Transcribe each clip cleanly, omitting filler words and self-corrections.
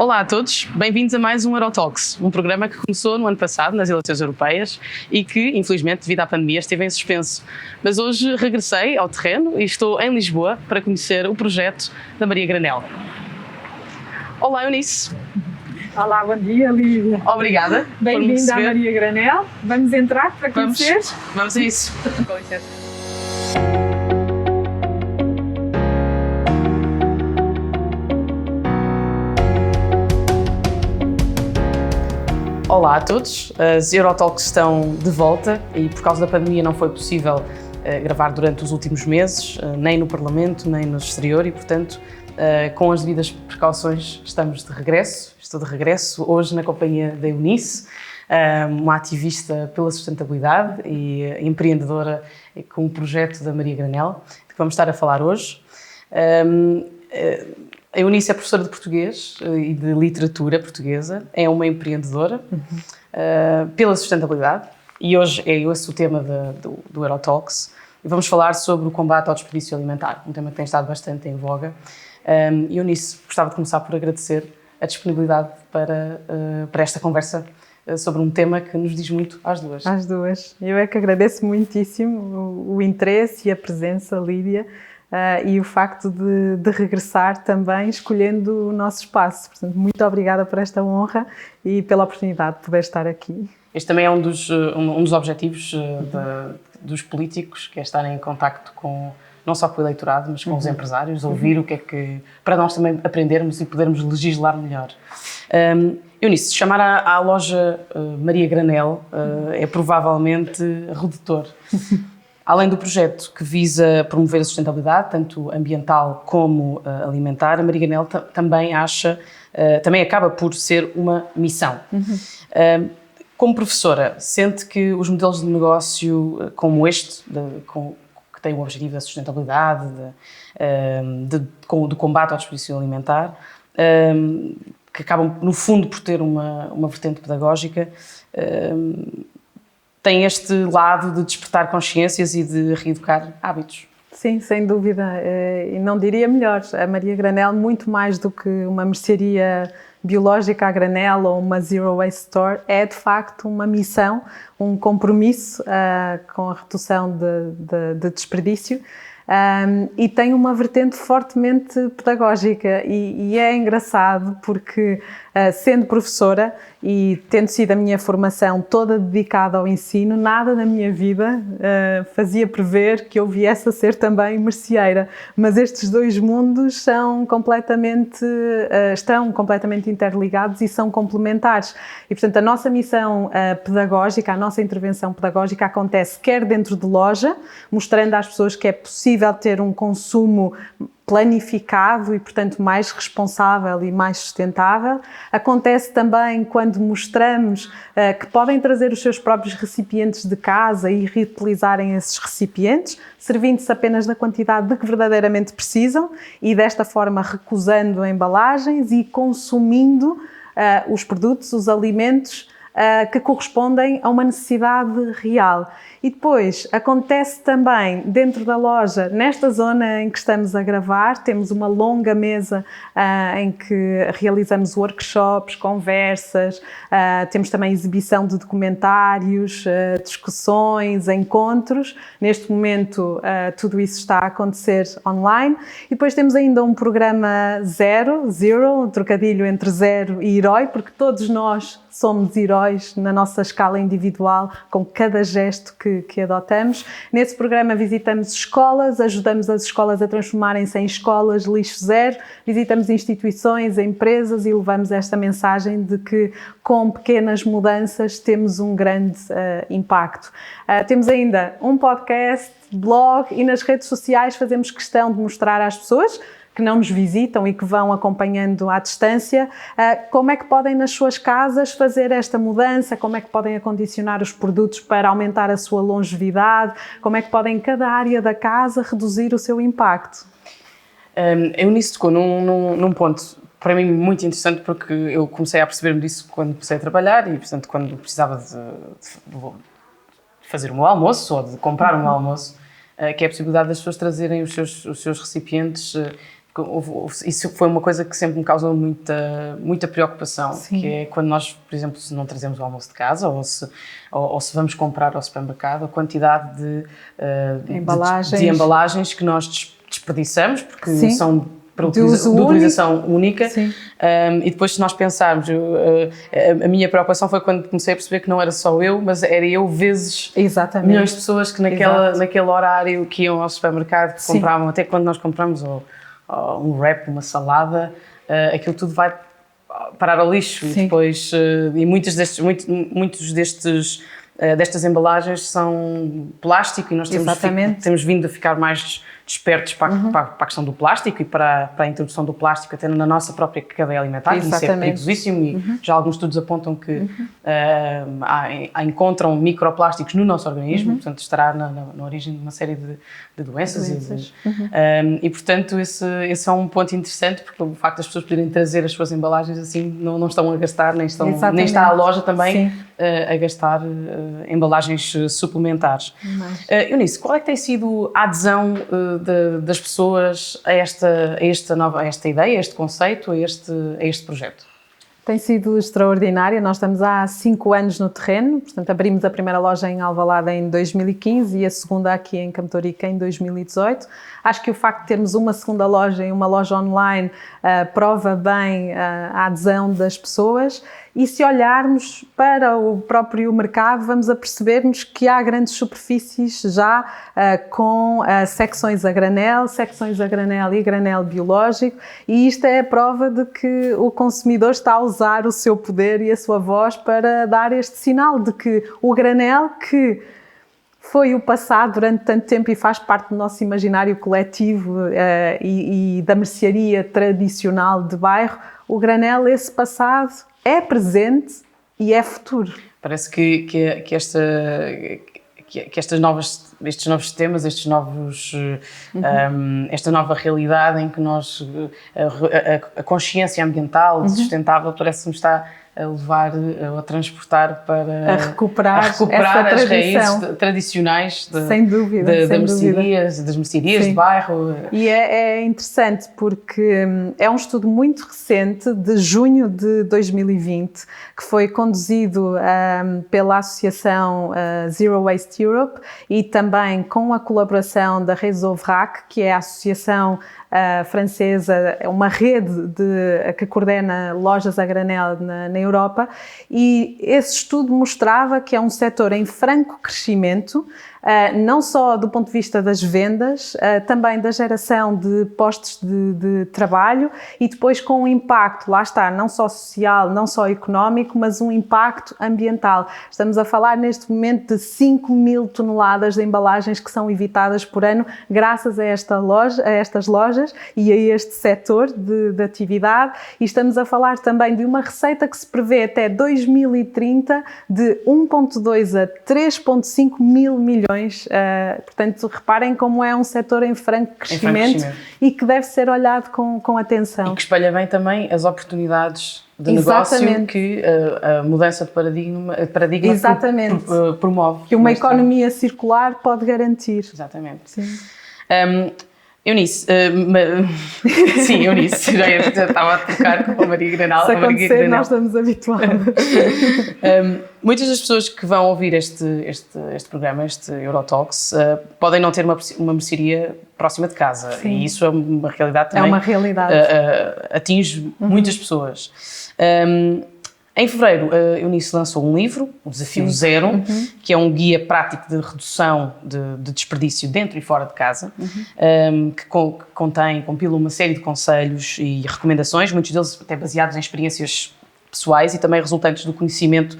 Olá a todos, bem-vindos a mais um Eurotalks, um programa que começou no ano passado, nas eleições europeias, e que, infelizmente, devido à pandemia, esteve em suspenso. Mas hoje regressei ao terreno e estou em Lisboa para conhecer o projeto da Maria Granel. Olá, Eunice. Olá, bom dia, Lívia. Obrigada. Bem-vinda à Maria Granel. Vamos entrar para conhecer? Vamos a isso. Com licença. Olá a todos, as Eurotalks estão de volta e por causa da pandemia não foi possível gravar durante os últimos meses, nem no Parlamento, nem no exterior e, portanto, com as devidas precauções estamos de regresso. Estou de regresso hoje na companhia da Eunice, uma ativista pela sustentabilidade e empreendedora com o projeto da Maria Granel, que vamos estar a falar hoje. A Eunice é professora de português e de literatura portuguesa, é uma empreendedora pela sustentabilidade e hoje é esse o tema do Eurotalks. E vamos falar sobre o combate ao desperdício alimentar, um tema que tem estado bastante em voga. Eunice, gostava de começar por agradecer a disponibilidade para esta conversa sobre um tema que nos diz muito às duas. Às duas. Eu é que agradeço muitíssimo o interesse e a presença, Lídia, e o facto de regressar também escolhendo o nosso espaço. Portanto, muito obrigada por esta honra e pela oportunidade de poder estar aqui. Este também é um dos objetivos dos políticos, que é estar em contacto com, não só com o eleitorado, mas com os empresários, ouvir o que é que, para nós também aprendermos e podermos legislar melhor. Eunice, chamar à loja Maria Granel é provavelmente redutor. Além do projeto que visa promover a sustentabilidade, tanto ambiental como alimentar, a Maria Granel também acaba por ser uma missão. Como professora, sente que os modelos de negócio como este, que têm o objetivo da sustentabilidade, do combate ao desperdício alimentar, que acabam, no fundo, por ter uma vertente pedagógica, tem este lado de despertar consciências e de reeducar hábitos. Sim, sem dúvida. E não diria melhor. A Maria Granel, muito mais do que uma mercearia biológica a granel ou uma Zero Waste Store, é de facto uma missão, um compromisso com a redução de desperdício. E tem uma vertente fortemente pedagógica e é engraçado porque, sendo professora e tendo sido a minha formação toda dedicada ao ensino, nada na minha vida fazia prever que eu viesse a ser também merceeira, mas estes dois mundos estão completamente interligados e são complementares e, portanto, a nossa missão pedagógica, a nossa intervenção pedagógica acontece quer dentro de loja, mostrando às pessoas que é possível ter um consumo planificado e, portanto, mais responsável e mais sustentável. Acontece também quando mostramos que podem trazer os seus próprios recipientes de casa e reutilizarem esses recipientes, servindo-se apenas da quantidade de que verdadeiramente precisam e, desta forma, recusando embalagens e consumindo os produtos, os alimentos que correspondem a uma necessidade real. E depois acontece também dentro da loja, nesta zona em que estamos a gravar, temos uma longa mesa em que realizamos workshops, conversas, temos também exibição de documentários, discussões, encontros. Neste momento tudo isso está a acontecer online. E depois temos ainda um programa Zero, um trocadilho entre zero e herói, porque todos nós somos heróis na nossa escala individual, com cada gesto que adotamos. Nesse programa visitamos escolas, ajudamos as escolas a transformarem-se em escolas lixo zero, visitamos instituições, empresas e levamos esta mensagem de que com pequenas mudanças temos um grande impacto. Temos ainda um podcast, blog e nas redes sociais fazemos questão de mostrar às pessoas que não nos visitam e que vão acompanhando à distância, como é que podem nas suas casas fazer esta mudança, como é que podem acondicionar os produtos para aumentar a sua longevidade, como é que podem em cada área da casa reduzir o seu impacto. Eu nisso tocou num ponto para mim muito interessante porque eu comecei a perceber-me disso quando comecei a trabalhar e, portanto, quando precisava de fazer o meu almoço ou de comprar o meu almoço, que é a possibilidade das pessoas trazerem os seus recipientes isso foi uma coisa que sempre me causou muita preocupação, Sim. que é quando nós, por exemplo, se não trazemos o almoço de casa ou se vamos comprar ao supermercado, a quantidade de embalagens que nós desperdiçamos, porque Sim. são de utilização única. E depois, se nós pensarmos, a minha preocupação foi quando comecei a perceber que não era só eu, mas era eu vezes milhões de pessoas que naquele horário que iam ao supermercado, que compravam, até quando nós compramos um wrap, uma salada, aquilo tudo vai parar ao lixo. E depois, muitos destas embalagens são plástico, e nós temos vindo a ficar mais despertos para a questão do plástico e para a introdução do plástico até na nossa própria cadeia alimentar. Isso é perigosíssimo, e já alguns estudos apontam que encontram microplásticos no nosso organismo, portanto estará na origem de uma série de doenças. E portanto esse é um ponto interessante, porque o facto das pessoas poderem trazer as suas embalagens assim, não estão a gastar, nem está a loja também a gastar embalagens suplementares. Eunice, qual é que tem sido a adesão das pessoas a esta ideia, a este conceito, a este projeto? Tem sido extraordinária. Nós estamos há 5 anos no terreno, portanto abrimos a primeira loja em Alvalade em 2015 e a segunda aqui em Campo de Ourique em 2018. Acho que o facto de termos uma segunda loja e uma loja online prova bem a adesão das pessoas. E se olharmos para o próprio mercado, vamos a perceber-nos que há grandes superfícies já com secções a granel e granel biológico, e isto é a prova de que o consumidor está a usar o seu poder e a sua voz para dar este sinal de que o granel, que foi o passado durante tanto tempo e faz parte do nosso imaginário coletivo e da mercearia tradicional de bairro, o granel, esse passado, é presente e é futuro. Parece que estes novos sistemas, esta nova realidade em que a consciência ambiental sustentável parece-me estar a levar, a transportar para... A recuperar as raízes tradicionais das mercearias de bairro. E é interessante porque é um estudo muito recente, de junho de 2020, que foi conduzido pela Associação Zero Waste Europe e também com a colaboração da Réseau Vrac, que é a associação francesa, é uma rede que coordena lojas a granel na Europa, e esse estudo mostrava que é um setor em franco crescimento, não só do ponto de vista das vendas, também da geração de postos de trabalho, e depois com um impacto, lá está, não só social, não só económico, mas um impacto ambiental. Estamos a falar neste momento de 5.000 toneladas de embalagens que são evitadas por ano graças a estas lojas e a este setor de atividade, e estamos a falar também de uma receita que se prevê até 2030 de 1,2 a 3,5 mil milhões. Portanto, reparem como é um setor em franco crescimento e que deve ser olhado com atenção. E que espalha bem também as oportunidades de negócio que a mudança de paradigma promove. Que uma economia circular pode garantir. Exatamente. Sim. Eunice, Eunice, já estava a tocar com a Maria Granal. Se acontecer, nós estamos habituados. Muitas das pessoas que vão ouvir este programa, este Eurotalks, podem não ter uma mercearia próxima de casa. Sim. E isso é uma realidade também. É uma realidade. Atinge muitas pessoas. Em fevereiro, a Eunice lançou um livro, o Desafio Zero, que é um guia prático de redução de desperdício dentro e fora de casa, que compila uma série de conselhos e recomendações, muitos deles até baseados em experiências pessoais e também resultantes do conhecimento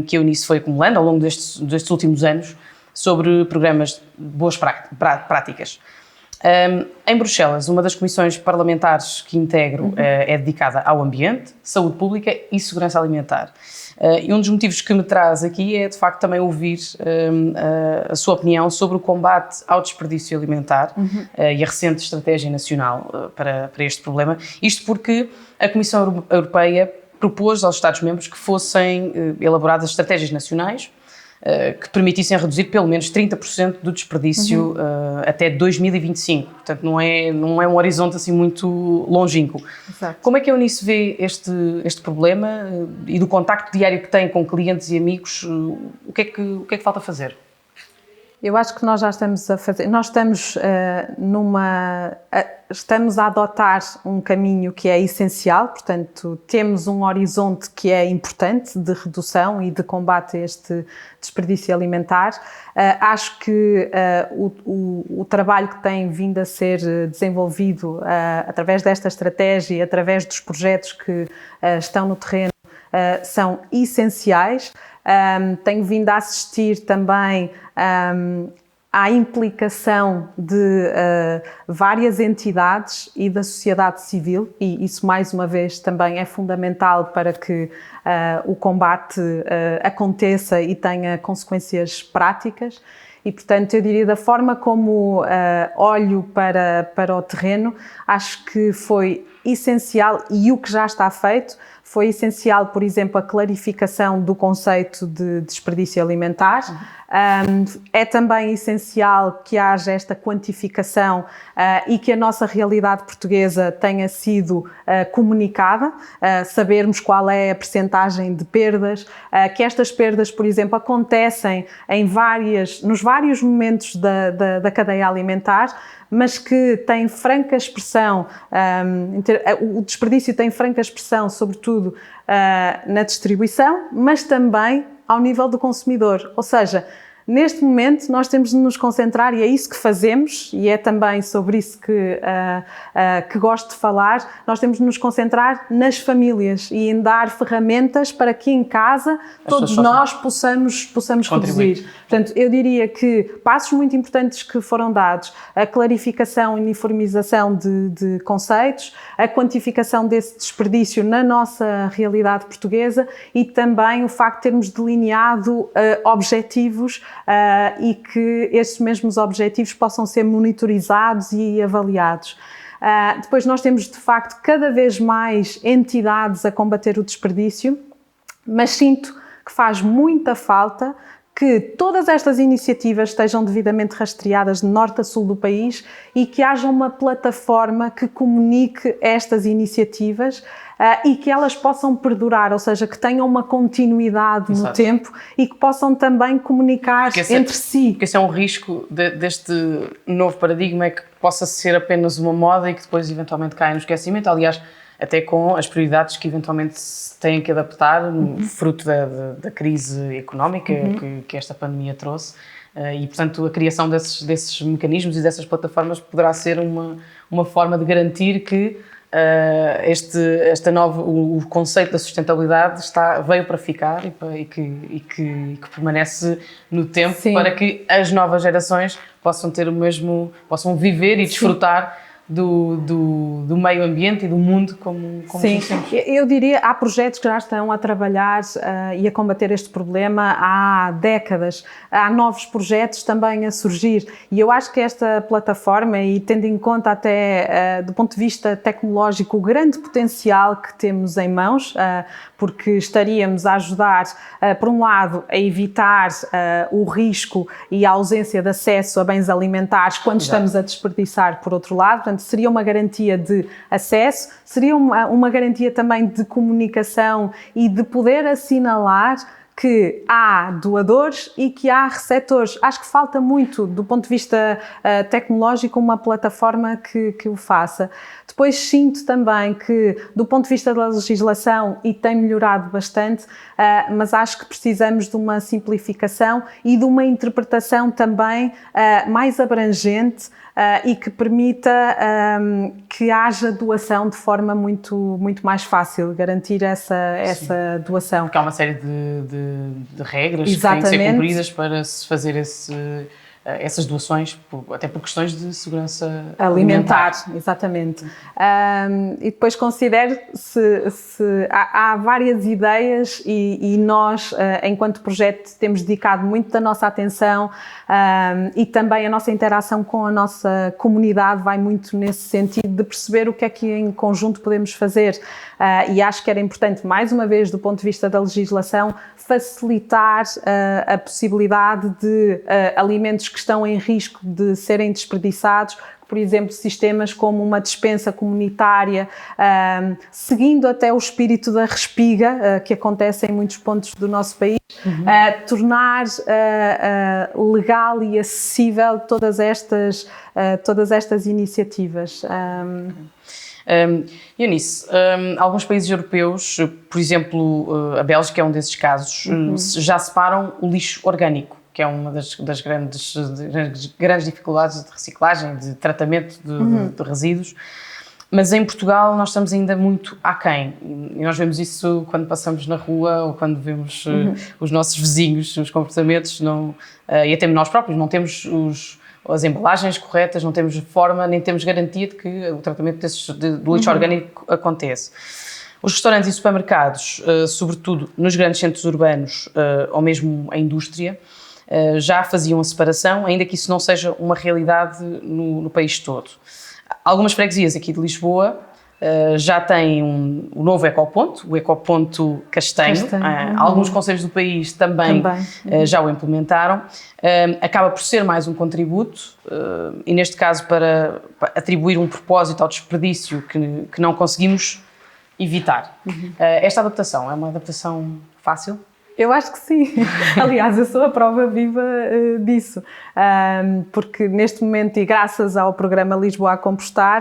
que a Eunice foi acumulando ao longo destes últimos anos sobre programas de boas práticas. Em Bruxelas, uma das comissões parlamentares que integro é dedicada ao ambiente, saúde pública e segurança alimentar. E um dos motivos que me traz aqui é, de facto, também ouvir a sua opinião sobre o combate ao desperdício alimentar e a recente estratégia nacional para este problema. Isto porque a Comissão Europeia propôs aos Estados-membros que fossem elaboradas estratégias nacionais que permitissem reduzir pelo menos 30% do desperdício até 2025. Portanto, não é um horizonte assim muito longínquo. Exato. Como é que a Eunice vê este problema e do contacto diário que tem com clientes e amigos? O que é que falta fazer? Eu acho que nós já estamos a fazer, nós estamos estamos a adotar um caminho que é essencial, portanto, temos um horizonte que é importante de redução e de combate a este desperdício alimentar. Acho que o trabalho que tem vindo a ser desenvolvido através desta estratégia, através dos projetos que estão no terreno, são essenciais. Tenho vindo a assistir também à implicação de várias entidades e da sociedade civil, e isso mais uma vez também é fundamental para que o combate aconteça e tenha consequências práticas. E, portanto, eu diria, da forma como olho para o terreno, acho que foi essencial, e o que já está feito, foi essencial, por exemplo, a clarificação do conceito de desperdício alimentar. É também essencial que haja esta quantificação e que a nossa realidade portuguesa tenha sido comunicada, sabermos qual é a percentagem de perdas, que estas perdas, por exemplo, acontecem nos vários momentos da cadeia alimentar, mas que tem franca expressão, o desperdício tem franca expressão, sobretudo na distribuição, mas também ao nível do consumidor. Ou seja, neste momento nós temos de nos concentrar, e é isso que fazemos, e é também sobre isso que gosto de falar, nós temos de nos concentrar nas famílias e em dar ferramentas para que em casa todos nós possamos reduzir. Portanto, eu diria que passos muito importantes que foram dados, a clarificação e uniformização de conceitos, a quantificação desse desperdício na nossa realidade portuguesa e também o facto de termos delineado objetivos e que estes mesmos objetivos possam ser monitorizados e avaliados. Depois nós temos, de facto, cada vez mais entidades a combater o desperdício, mas sinto que faz muita falta que todas estas iniciativas estejam devidamente rastreadas de norte a sul do país e que haja uma plataforma que comunique estas iniciativas e que elas possam perdurar, ou seja, que tenham uma continuidade no tempo e que possam também comunicar entre si. Porque esse é um risco deste novo paradigma, é que possa ser apenas uma moda e que depois eventualmente caia no esquecimento. Aliás, até com as prioridades que eventualmente se têm que adaptar, fruto da crise económica que esta pandemia trouxe. E, portanto, a criação desses mecanismos e dessas plataformas poderá ser uma forma de garantir que o conceito da sustentabilidade veio para ficar e que permanece no tempo. Sim. Para que as novas gerações possam possam viver e desfrutar do meio ambiente e do mundo como Sim, eu diria, há projetos que já estão a trabalhar e a combater este problema há décadas. Há novos projetos também a surgir e eu acho que esta plataforma, e tendo em conta até do ponto de vista tecnológico o grande potencial que temos em mãos, porque estaríamos a ajudar, por um lado, a evitar o risco e a ausência de acesso a bens alimentares quando estamos a desperdiçar, por outro lado. Portanto, seria uma garantia de acesso, seria uma garantia também de comunicação e de poder assinalar que há doadores e que há receptores. Acho que falta muito, do ponto de vista tecnológico, uma plataforma que o faça. Depois sinto também que, do ponto de vista da legislação, e tem melhorado bastante, mas acho que precisamos de uma simplificação e de uma interpretação também mais abrangente e que permita que haja doação de forma muito mais fácil, garantir essa doação. Porque há uma série de regras que têm que ser cumpridas para se fazer essas doações, até por questões de segurança alimentar. Exatamente. E depois considero se há várias ideias e nós, enquanto projeto, temos dedicado muito da nossa atenção e também a nossa interação com a nossa comunidade vai muito nesse sentido de perceber o que é que em conjunto podemos fazer. E acho que era importante, mais uma vez, do ponto de vista da legislação, facilitar a possibilidade de alimentos que estão em risco de serem desperdiçados, por exemplo, sistemas como uma despensa comunitária, seguindo até o espírito da respiga, que acontece em muitos pontos do nosso país, tornar legal e acessível todas estas iniciativas. Eunice, alguns países europeus, por exemplo, a Bélgica é um desses casos, já separam o lixo orgânico, que é uma das grandes dificuldades de reciclagem, de tratamento de resíduos. Mas em Portugal nós estamos ainda muito aquém. E nós vemos isso quando passamos na rua ou quando vemos os nossos vizinhos, os comportamentos, e até nós próprios, não temos as embalagens corretas, não temos forma, nem temos garantia de que o tratamento do lixo orgânico acontece. Os restaurantes e supermercados, sobretudo nos grandes centros urbanos ou mesmo a indústria, já faziam a separação, ainda que isso não seja uma realidade no país todo. Algumas freguesias aqui de Lisboa já têm o novo ecoponto, o ecoponto Castanho. Alguns concelhos do país também. Já o implementaram. Acaba por ser mais um contributo e, neste caso, para atribuir um propósito ao desperdício que não conseguimos evitar. Esta adaptação é uma adaptação fácil? Eu acho que sim. Aliás, eu sou a prova viva disso. Porque neste momento, e graças ao programa Lisboa a Compostar,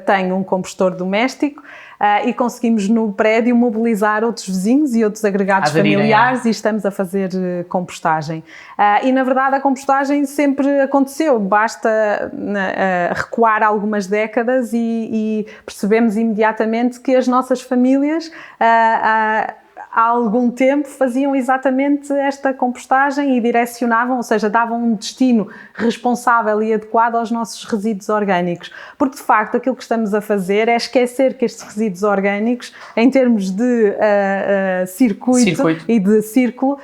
tenho um compostor doméstico e conseguimos no prédio mobilizar outros vizinhos e outros agregados familiares e estamos a fazer compostagem. E na verdade a compostagem sempre aconteceu, basta recuar algumas décadas e percebemos imediatamente que as nossas famílias há algum tempo faziam exatamente esta compostagem e direcionavam, ou seja, davam um destino responsável e adequado aos nossos resíduos orgânicos. Porque, de facto, aquilo que estamos a fazer é esquecer que estes resíduos orgânicos, em termos de circuito e de círculo,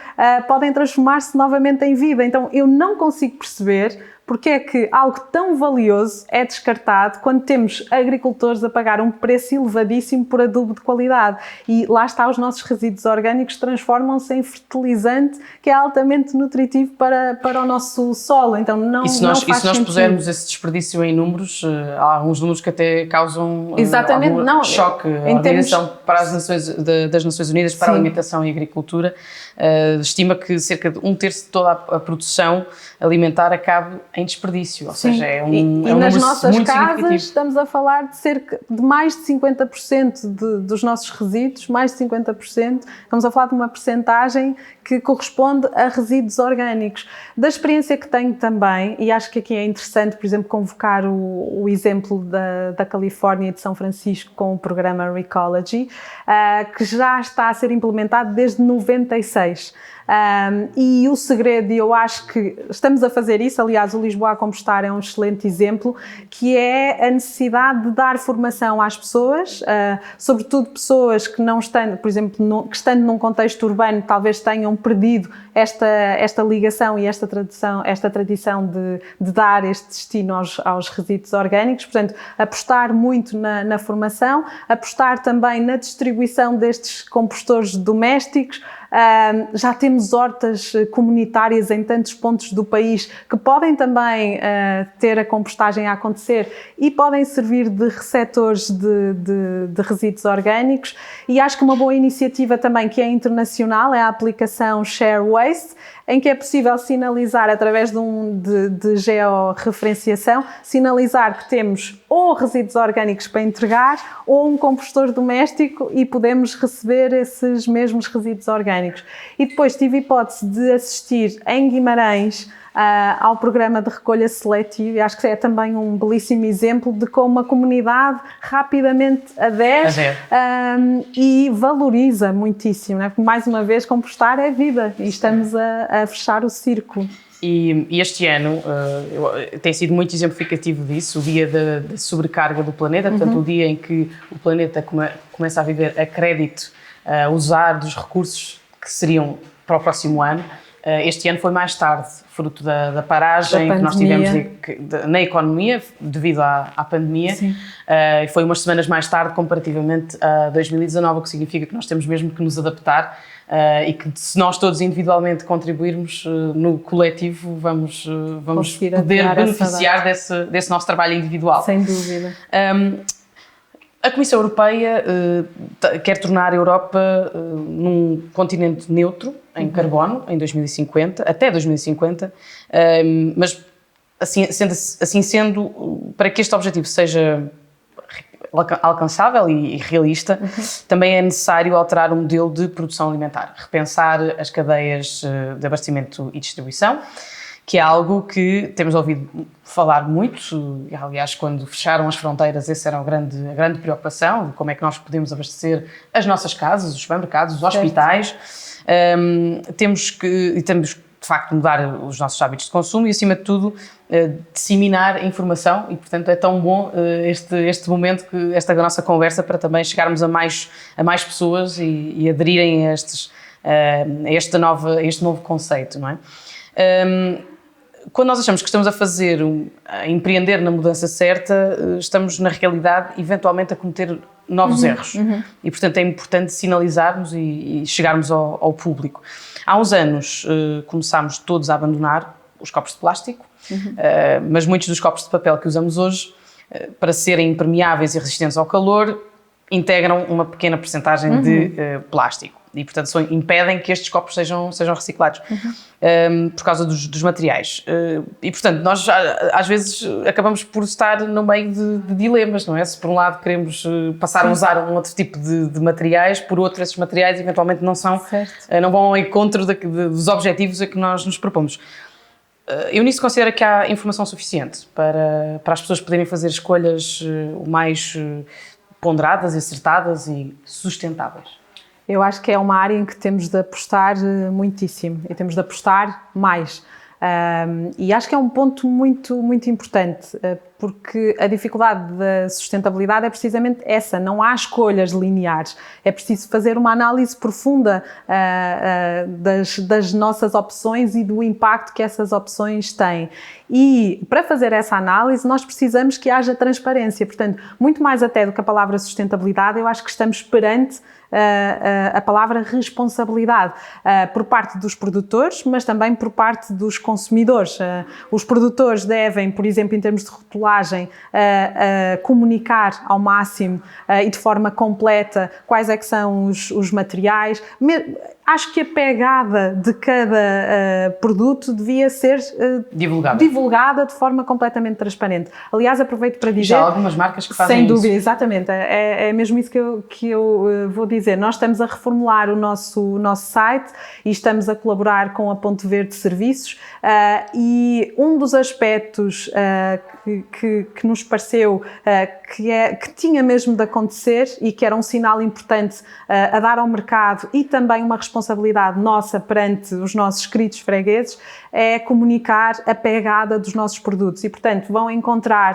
podem transformar-se novamente em vida. Então, eu não consigo perceber porque é que algo tão valioso é descartado quando temos agricultores a pagar um preço elevadíssimo por adubo de qualidade. E lá está, os nossos resíduos orgânicos transformam-se em fertilizante que é altamente nutritivo para o nosso solo. Então não faz sentido. E se nós pusermos esse desperdício em números, há alguns números que até causam choque. A Organização para das Nações Unidas para a Alimentação e Agricultura estima que cerca de 1/3 de toda a produção alimentar acabe em desperdício, ou seja, é um número nas nossas muito casas estamos a falar de cerca de mais de 50% dos nossos resíduos, mais de 50%, estamos a falar de uma percentagem que corresponde a resíduos orgânicos. Da experiência que tenho também, e acho que aqui é interessante, por exemplo, convocar o exemplo da Califórnia e de São Francisco com o programa Recology, que já está a ser implementado desde 96. E o segredo, e eu acho que estamos a fazer isso, aliás, o Lisboa a Compostar é um excelente exemplo, que é a necessidade de dar formação às pessoas, sobretudo pessoas que não estão, por exemplo, que estando num contexto urbano, talvez tenham perdido esta ligação e esta tradição de dar este destino aos resíduos orgânicos. Portanto, apostar muito na formação, apostar também na distribuição destes compostores domésticos. Já temos hortas comunitárias em tantos pontos do país que podem também ter a compostagem a acontecer e podem servir de receptores de resíduos orgânicos. E acho que uma boa iniciativa também que é internacional é a aplicação Share Waste, em que é possível sinalizar através de georreferenciação, sinalizar que temos ou resíduos orgânicos para entregar ou um compostor doméstico e podemos receber esses mesmos resíduos orgânicos. E depois tive a hipótese de assistir em Guimarães ao programa de recolha seletiva, e acho que é também um belíssimo exemplo de como a comunidade rapidamente adere e valoriza muitíssimo, não é? Porque, mais uma vez, compostar é vida e estamos a fechar o círculo. E este ano tem sido muito exemplificativo disso, o dia da sobrecarga do planeta, portanto o dia em que o planeta começa a viver a crédito, a usar dos recursos que seriam para o próximo ano. Este ano foi mais tarde, fruto da paragem que nós tivemos na economia devido à pandemia. Foi umas semanas mais tarde comparativamente a 2019, o que significa que nós temos mesmo que nos adaptar e que se nós todos individualmente contribuirmos no coletivo vamos poder beneficiar desse nosso trabalho individual. Sem dúvida. A Comissão Europeia quer tornar a Europa num continente neutro em carbono em 2050, até 2050, mas assim sendo, para que este objetivo seja alcançável e realista, também é necessário alterar o modelo de produção alimentar, repensar as cadeias de abastecimento e distribuição, que é algo que temos ouvido falar muito. Aliás, quando fecharam as fronteiras, essa era a grande preocupação, de como é que nós podemos abastecer as nossas casas, os supermercados, os hospitais. Temos de facto mudar os nossos hábitos de consumo e, acima de tudo, disseminar a informação, e portanto é tão bom este momento, esta nossa conversa, para também chegarmos a mais pessoas e aderirem a este novo conceito, não é? Quando nós achamos que estamos a empreender na mudança certa, estamos na realidade eventualmente a cometer novos erros. E portanto é importante sinalizarmos e chegarmos ao público. Há uns anos começámos todos a abandonar os copos de plástico, mas muitos dos copos de papel que usamos hoje, para serem impermeáveis e resistentes ao calor, integram uma pequena percentagem de plástico. E, portanto, impedem que estes copos sejam reciclados por causa dos materiais. E, portanto, nós às vezes acabamos por estar no meio de dilemas, não é? Se por um lado queremos passar a usar um outro tipo de materiais, por outro esses materiais eventualmente não vão ao encontro dos objetivos a que nós nos propomos. Eu nisso considero que há informação suficiente para as pessoas poderem fazer escolhas o mais ponderadas, acertadas e sustentáveis. Eu acho que é uma área em que temos de apostar muitíssimo e temos de apostar mais. E acho que é um ponto muito, muito importante, porque a dificuldade da sustentabilidade é precisamente essa, não há escolhas lineares, é preciso fazer uma análise profunda das nossas opções e do impacto que essas opções têm. E para fazer essa análise nós precisamos que haja transparência, portanto, muito mais até do que a palavra sustentabilidade, eu acho que estamos perante a palavra responsabilidade por parte dos produtores, mas também por parte dos consumidores. Os produtores devem, por exemplo, em termos de rotulagem, comunicar ao máximo e de forma completa quais é que são os materiais. Acho que a pegada de cada produto devia ser divulgada de forma completamente transparente. Aliás, aproveito para dizer... Já há algumas marcas que fazem isso. Sem dúvida, isso. Exatamente. É mesmo isso que eu vou dizer. Nós estamos a reformular o nosso site e estamos a colaborar com a Ponte Verde Serviços e um dos aspectos que nos pareceu que tinha mesmo de acontecer e que era um sinal importante a dar ao mercado e também uma responsabilidade nossa perante os nossos queridos fregueses é comunicar a pegada dos nossos produtos e, portanto, vão encontrar,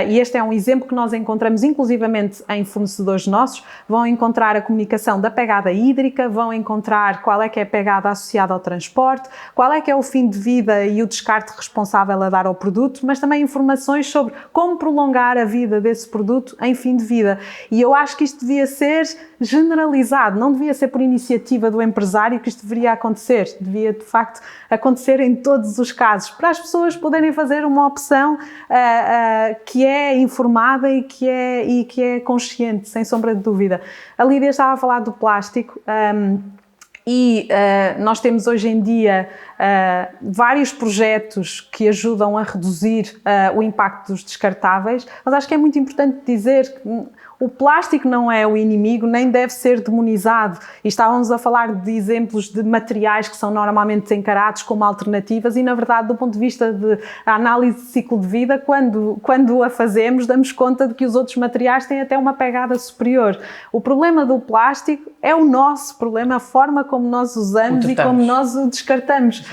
e este é um exemplo que nós encontramos inclusivamente em fornecedores nossos, vão encontrar a comunicação da pegada hídrica, vão encontrar qual é que é a pegada associada ao transporte, qual é que é o fim de vida e o descarte responsável a dar ao produto, mas também informações sobre como prolongar a vida desse produto em fim de vida. E eu acho que isto devia ser generalizado, não devia ser por iniciativa do empresário que isto deveria acontecer, devia de facto acontecer em todos os casos, para as pessoas poderem fazer uma opção que é informada e que é consciente, sem sombra de dúvida. A Lídia estava a falar do plástico e nós temos hoje em dia vários projetos que ajudam a reduzir o impacto dos descartáveis, mas acho que é muito importante dizer que O plástico não é o inimigo, nem deve ser demonizado. E estávamos a falar de exemplos de materiais que são normalmente encarados como alternativas e, na verdade, do ponto de vista de análise de ciclo de vida, quando a fazemos, damos conta de que os outros materiais têm até uma pegada superior. O problema do plástico é o nosso problema, a forma como nós usamos e como nós o descartamos.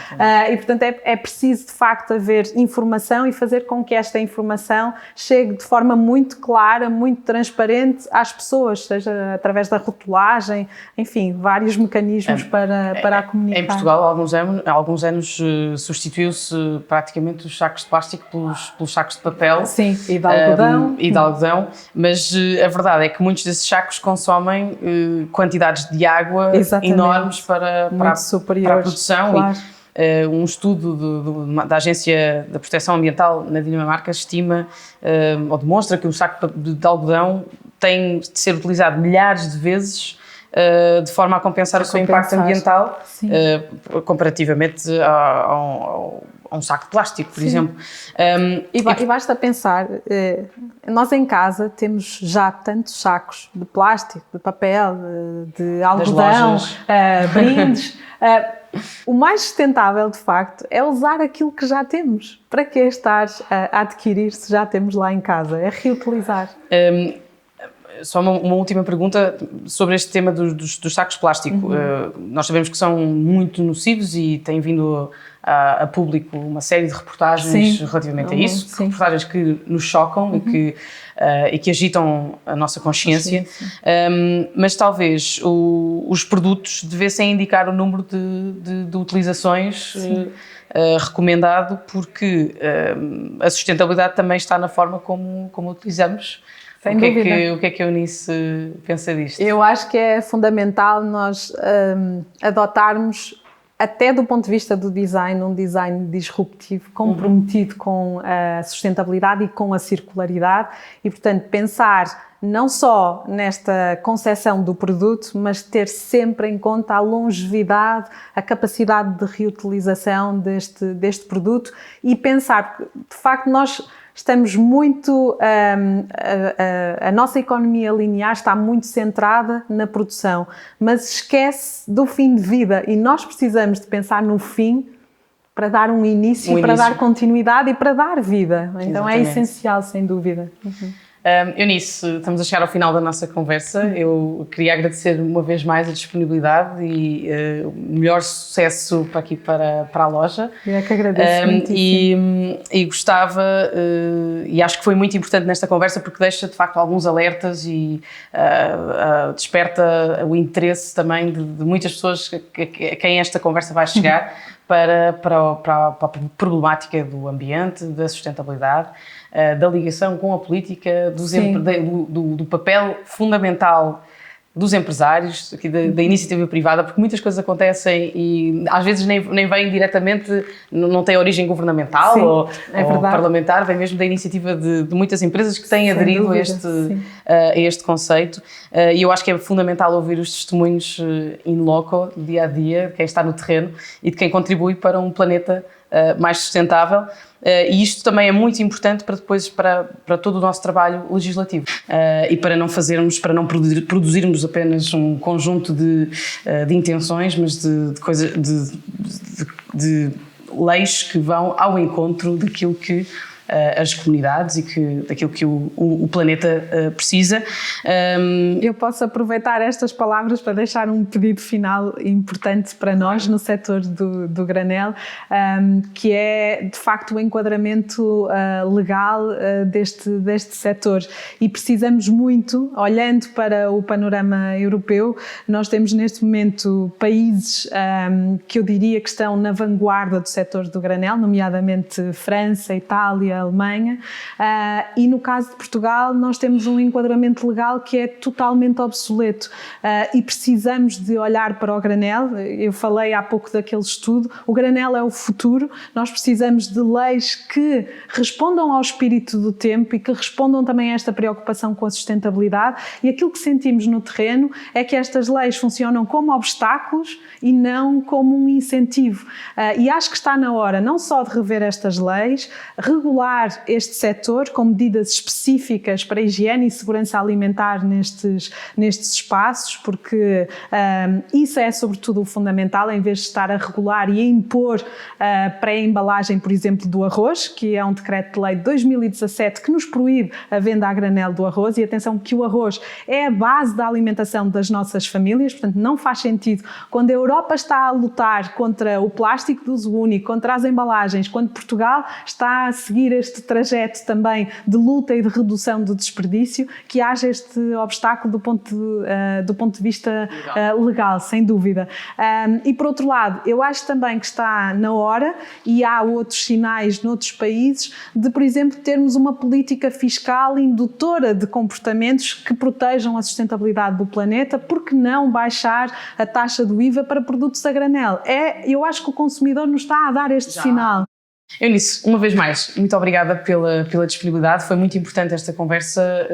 E, portanto, é preciso, de facto, haver informação e fazer com que esta informação chegue de forma muito clara, muito transparente às pessoas, seja através da rotulagem, enfim, vários mecanismos para a comunicar. Em Portugal, há alguns anos substituiu-se praticamente os sacos de plástico pelos sacos de papel. Sim, e de algodão. Mas a verdade é que muitos desses sacos consomem quantidades de água enormes para a produção. Claro. Um estudo da Agência da Proteção Ambiental na Dinamarca estima ou demonstra que um saco de algodão tem de ser utilizado milhares de vezes de forma a compensar o seu impacto ambiental comparativamente a um saco de plástico, por exemplo. E basta pensar, nós em casa temos já tantos sacos de plástico, de papel, de algodão, brindes. O mais sustentável, de facto, é usar aquilo que já temos. Para que estar a adquirir se já temos lá em casa? É reutilizar. Só uma última pergunta sobre este tema dos sacos de plástico. Nós sabemos que são muito nocivos e têm vindo a público uma série de reportagens relativamente a isso, reportagens que nos chocam e que agitam a nossa consciência, mas talvez os produtos devessem indicar o número de utilizações recomendado, porque a sustentabilidade também está na forma como utilizamos. Sem dúvida. O que é que a Eunice pensa disto? Eu acho que é fundamental nós adotarmos, até do ponto de vista do design, um design disruptivo, comprometido com a sustentabilidade e com a circularidade e, portanto, pensar não só nesta concepção do produto, mas ter sempre em conta a longevidade, a capacidade de reutilização deste produto e pensar, porque, de facto, nós estamos muito, a nossa economia linear está muito centrada na produção, mas esquece do fim de vida e nós precisamos de pensar no fim para dar um início, para dar continuidade e para dar vida. Então é essencial, sem dúvida. Eunice, estamos a chegar ao final da nossa conversa. Eu queria agradecer uma vez mais a disponibilidade e o melhor sucesso para aqui para a loja. Eu é que agradeço e gostava, e acho que foi muito importante nesta conversa porque deixa de facto alguns alertas e desperta o interesse também de muitas pessoas a quem esta conversa vai chegar para a problemática do ambiente, da sustentabilidade, da ligação com a política, do papel fundamental dos empresários, aqui da iniciativa privada, porque muitas coisas acontecem e às vezes nem vêm diretamente, não tem origem governamental ou parlamentar, vem mesmo da iniciativa de muitas empresas que têm aderido a este conceito. E eu acho que é fundamental ouvir os testemunhos in loco, dia a dia, de quem está no terreno e de quem contribui para um planeta mais sustentável. E isto também é muito importante para depois para todo o nosso trabalho legislativo e para não produzirmos apenas um conjunto de intenções, mas de leis que vão ao encontro daquilo que as comunidades e daquilo que o planeta precisa. Eu posso aproveitar estas palavras para deixar um pedido final importante para nós no setor do granel, que é de facto o enquadramento legal deste setor e precisamos muito, olhando para o panorama europeu, nós temos neste momento países que eu diria que estão na vanguarda do setor do granel, nomeadamente França, Itália, Alemanha, e no caso de Portugal nós temos um enquadramento legal que é totalmente obsoleto e precisamos de olhar para o granel. Eu falei há pouco daquele estudo, o granel é o futuro, nós precisamos de leis que respondam ao espírito do tempo e que respondam também a esta preocupação com a sustentabilidade, e aquilo que sentimos no terreno é que estas leis funcionam como obstáculos e não como um incentivo, e acho que está na hora não só de rever estas leis, regular regular este setor com medidas específicas para higiene e segurança alimentar nestes espaços, porque isso é sobretudo o fundamental, em vez de estar a regular e a impor pré-embalagem, por exemplo, do arroz, que é um decreto de lei de 2017 que nos proíbe a venda a granel do arroz. E atenção que o arroz é a base da alimentação das nossas famílias, portanto não faz sentido, quando a Europa está a lutar contra o plástico de uso único, contra as embalagens, quando Portugal está a seguir este trajeto também de luta e de redução do desperdício, que haja este obstáculo do ponto de vista legal, sem dúvida. E por outro lado, eu acho também que está na hora, e há outros sinais noutros países, de, por exemplo, termos uma política fiscal indutora de comportamentos que protejam a sustentabilidade do planeta. Por que não baixar a taxa do IVA para produtos a granel? Eu acho que o consumidor nos está a dar este sinal. Eunice, uma vez mais, muito obrigada pela disponibilidade. Foi muito importante esta conversa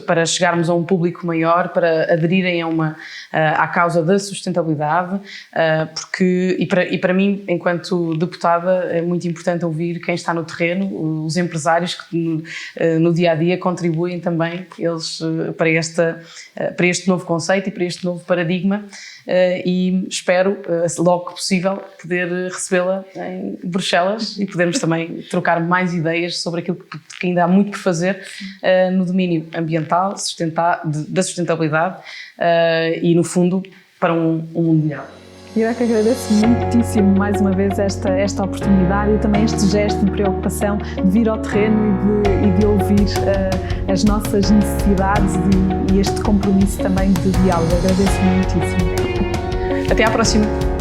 para chegarmos a um público maior, para aderirem à causa da sustentabilidade, e para mim, enquanto deputada, é muito importante ouvir quem está no terreno, os empresários que no dia-a-dia contribuem também eles para este novo conceito e para este novo paradigma. E espero, logo que possível, poder recebê-la em Bruxelas e podermos também trocar mais ideias sobre aquilo que ainda há muito por fazer no domínio ambiental, da sustentabilidade e, no fundo, para um mundo melhor. Eu é que agradeço muitíssimo mais uma vez esta oportunidade e também este gesto de preocupação de vir ao terreno e de ouvir as nossas necessidades e este compromisso também de diálogo. Agradeço muitíssimo. Até à próxima!